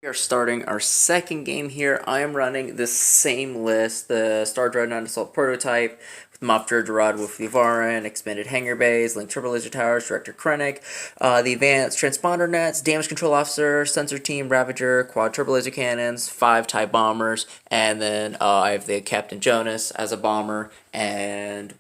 We are starting our second game here. I am running the same list, the Star Dreadnought Assault Prototype, with Moff Gergerod, Wolf Levarin, Expanded Hangar Bays, Link Turbo Laser Towers, Director Krennic, the Advanced Transponder Nets, Damage Control Officer, Sensor Team, Ravager, Quad Turbo Laser Cannons, 5 TIE Bombers, and then I have the Captain Jonas as a bomber, and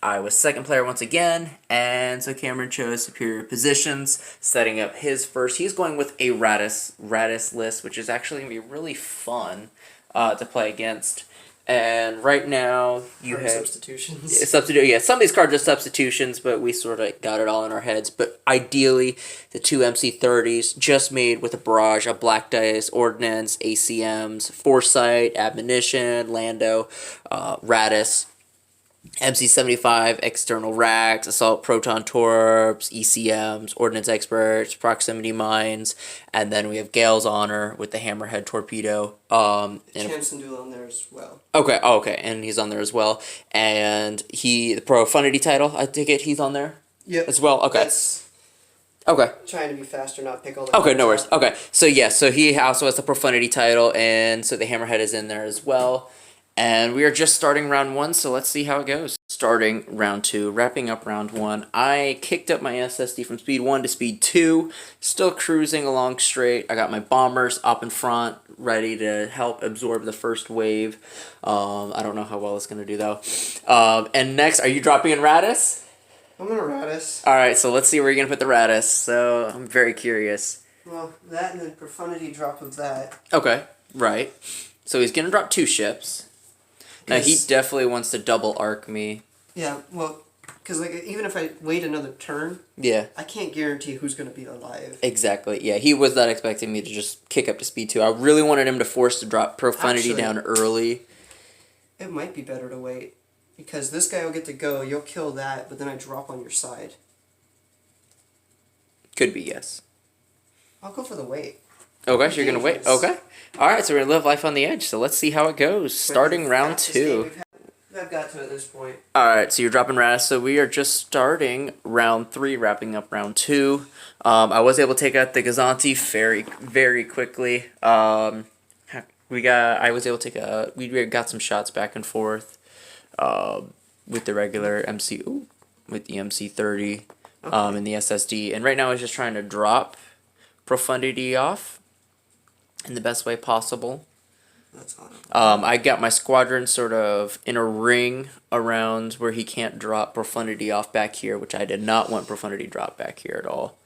I was second player once again, and so Cameron chose superior positions, setting up his first. He's going with a Radis list, which is actually going to be really fun to play against. And right now, you have substitutions. Yeah, some of these cards are substitutions, but we sort of got it all in our heads. But ideally, the two MC30s just made with a barrage of Black Dice, Ordnance, ACMs, Foresight, Admonition, Lando, Radis. MC75, External Racks, Assault Proton Torps, ECMs, Ordnance Experts, Proximity Mines, and then we have Gale's Honor with the Hammerhead Torpedo. Chamson Dula on there as well. Okay, and he's on there as well. And the Profundity title, I take it he's on there? Yep. As well? Okay. Okay. Trying to be faster, not pick all the Okay, no worries. out. Okay, so yeah, so he also has the Profundity title, and so the Hammerhead is in there as well. And we are just starting round 1, so let's see how it goes. Starting round 2, wrapping up round 1. I kicked up my SSD from speed 1 to speed 2, still cruising along straight. I got my bombers up in front, ready to help absorb the first wave. I don't know how well it's going to do, though. And next, are you dropping in Radis? I'm going to Radis. Alright, so let's see where you're going to put the Radis. So, I'm very curious. Well, that and then Profundity drop of that. Okay, right. So he's going to drop 2 ships. Now, he definitely wants to double arc me. Yeah, well, because like even if I wait another turn, yeah, I can't guarantee who's going to be alive. Exactly, yeah. He was not expecting me to just kick up to speed 2. I really wanted him to force to drop Profundity down early. It might be better to wait, because this guy will get to go, you'll kill that, but then I drop on your side. Could be, yes. I'll go for the wait. Okay, so you're going to wait? Okay. Alright, so we're going to live life on the edge, so let's see how it goes. Starting round 2. I've got to at this point. Alright, so you're dropping Radis, so we are just starting round 3, wrapping up round 2. I was able to take out the Gazanti very quickly. I was able to take we got some shots back and forth with the regular MC, with the MC30 and the SSD. And right now I was just trying to drop Profundity off in the best way possible. That's awesome. I got my squadron sort of in a ring around where he can't drop Profundity off back here, which I did not want Profundity drop back here at all.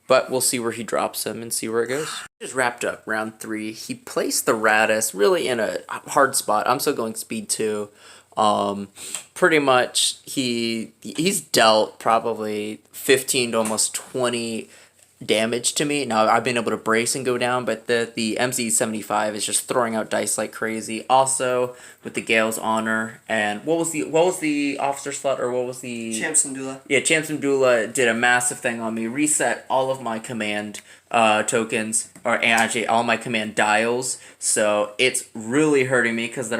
But we'll see where he drops him and see where it goes. Just wrapped up round 3. He placed the Radis really in a hard spot. I'm still going speed 2. Pretty much he's dealt probably 15 to almost 20 damage to me. Now I've been able to brace and go down, but the MC75 is just throwing out dice like crazy. Also with the Gale's Honor, and what was the officer slot, or what was the Chamson Dula? Yeah, Chamson Dula did a massive thing on me. Reset all of my command tokens, or actually all my command dials. So it's really hurting me because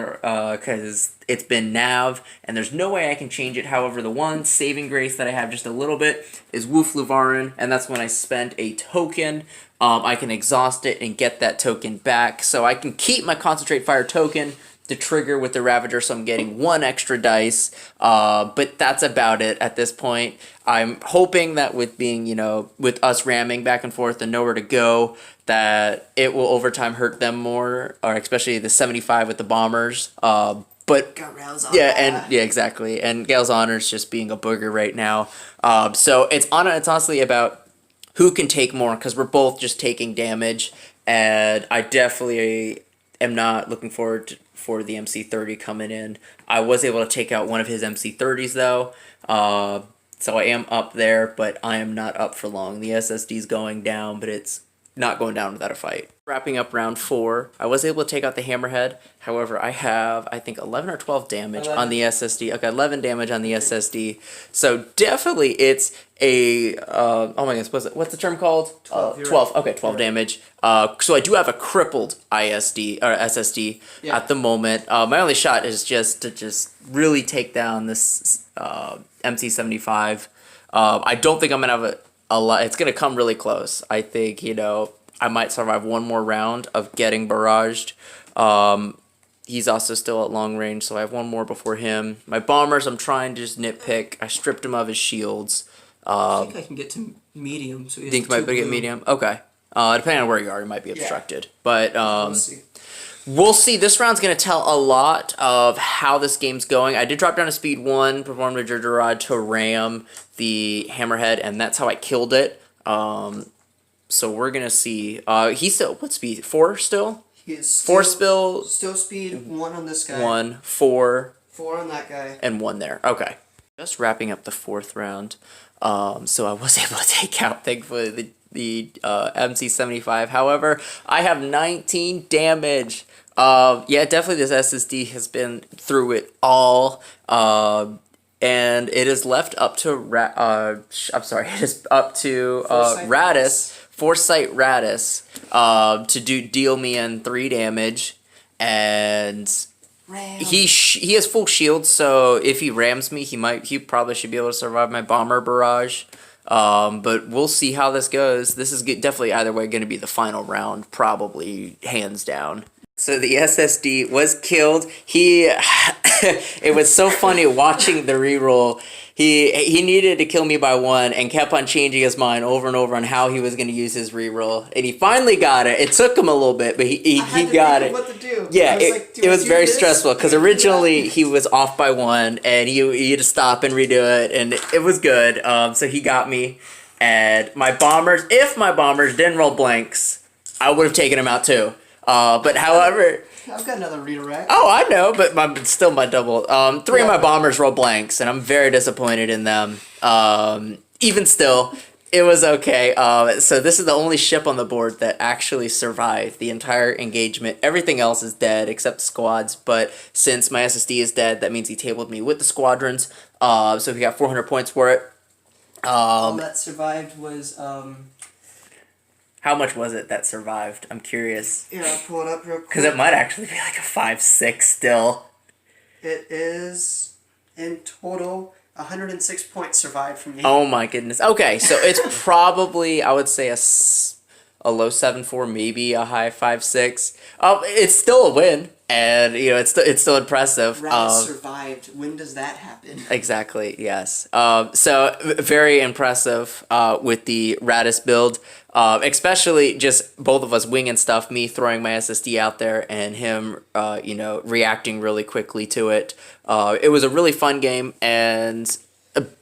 it's been nav, and there's no way I can change it. However, the one saving grace that I have just a little bit is Wolf Levarin, and that's when I spend a token. I can exhaust it and get that token back, so I can keep my Concentrate Fire token to trigger with the Ravager, so I'm getting 1 extra dice, but that's about it at this point. I'm hoping that with with us ramming back and forth and nowhere to go, that it will over time hurt them more, or especially the 75 with the bombers. But exactly. And Gale's Honor is just being a booger right now. So it's honestly about who can take more, because we're both just taking damage, and I definitely am not looking forward for the MC30 coming in. I was able to take out one of his MC30s though, so I am up there, but I am not up for long. The SSD's going down, but it's not going down without a fight. Wrapping up round 4, I was able to take out the Hammerhead. However, I have, I think, 11 or 12 damage on the SSD. Okay, 11 damage on the SSD. So definitely it's a, oh my goodness, what's the term called? 12. 12, okay, 12 damage. So I do have a crippled SSD at the moment. My only shot is just to really take down this MC75. I don't think I'm going to have a lot. It's gonna come really close. I think I might survive one more round of getting barraged. He's also still at long range, so I have one more before him. My bombers, I'm trying to just nitpick. I stripped him of his shields. I think I can get to medium. So he Think you might be get medium? Okay. Depending on where you are, you might be obstructed. But we'll see. This round's going to tell a lot of how this game's going. I did drop down to speed 1, performed a Jirjarad to ram the Hammerhead, and that's how I killed it. So we're going to see. He's still, what speed? 4 still? He is 4 spill. Still speed 1 on this guy. 1, 4. 4 on that guy. And 1 there. Okay. Just wrapping up the 4th round. So I was able to take out, thankfully, the MC75. However, I have 19 damage. Yeah, definitely this SSD has been through it all. And it is left up to it is up to Radis, Foresight Radis, to deal me in 3 damage, and he has full shield, so if he rams me, he probably should be able to survive my bomber barrage. But we'll see how this goes. This is definitely either way going to be the final round, probably hands down. So the SSD was killed. It was so funny watching the reroll. He needed to kill me by 1 and kept on changing his mind over and over on how he was going to use his reroll. And he finally got it. It took him a little bit, but he got it. What to do. Yeah, it was very stressful because originally he was off by 1 and he had to stop and redo it, and it was good. So he got me, and if my bombers didn't roll blanks, I would have taken him out too. But however, I've got another redirect. Oh, I know, but still my double. 3 of my bombers roll blanks, and I'm very disappointed in them. Even still, it was okay. So this is the only ship on the board that actually survived the entire engagement. Everything else is dead except squads, but since my SSD is dead, that means he tabled me with the squadrons. So he got 400 points for it. All that survived was... How much was it that survived? I'm curious. Yeah, I'll pull it up real quick. Because it might actually be like a 5-6 still. It is, in total, 106 points survived from me. Oh my goodness. Okay, so it's probably, I would say, a low 7-4, maybe a high 5-6. It's still a win, and it's still impressive. Radis survived. When does that happen? Exactly. Yes. So very impressive with the Radis build. Especially just both of us winging stuff, me throwing my SSD out there and him, reacting really quickly to it. It was a really fun game, and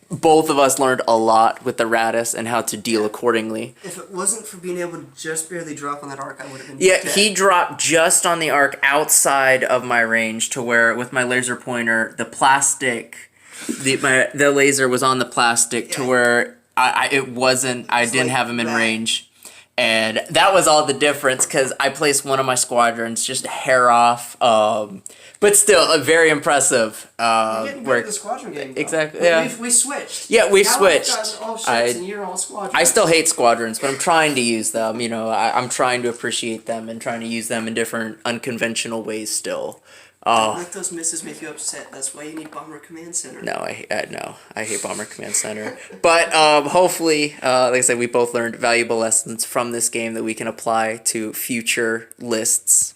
both of us learned a lot with the Radis and how to deal accordingly. If it wasn't for being able to just barely drop on that arc, I would have been dead. He dropped just on the arc outside of my range to where, with my laser pointer, the plastic, the laser was on the plastic to where... I didn't have him in range, and that was all the difference because I placed one of my squadrons just a hair off, but still very impressive. You're getting good at the squadron game, though. Exactly. Yeah, we switched. Yeah, we now switched. I've gotten all ships and you're all squadrons. I still hate squadrons, but I'm trying to use them. I'm trying to appreciate them and trying to use them in different unconventional ways still. Don't let those misses make you upset. That's why you need Bomber Command Center. No, I hate Bomber Command Center. But hopefully, like I said, we both learned valuable lessons from this game that we can apply to future lists.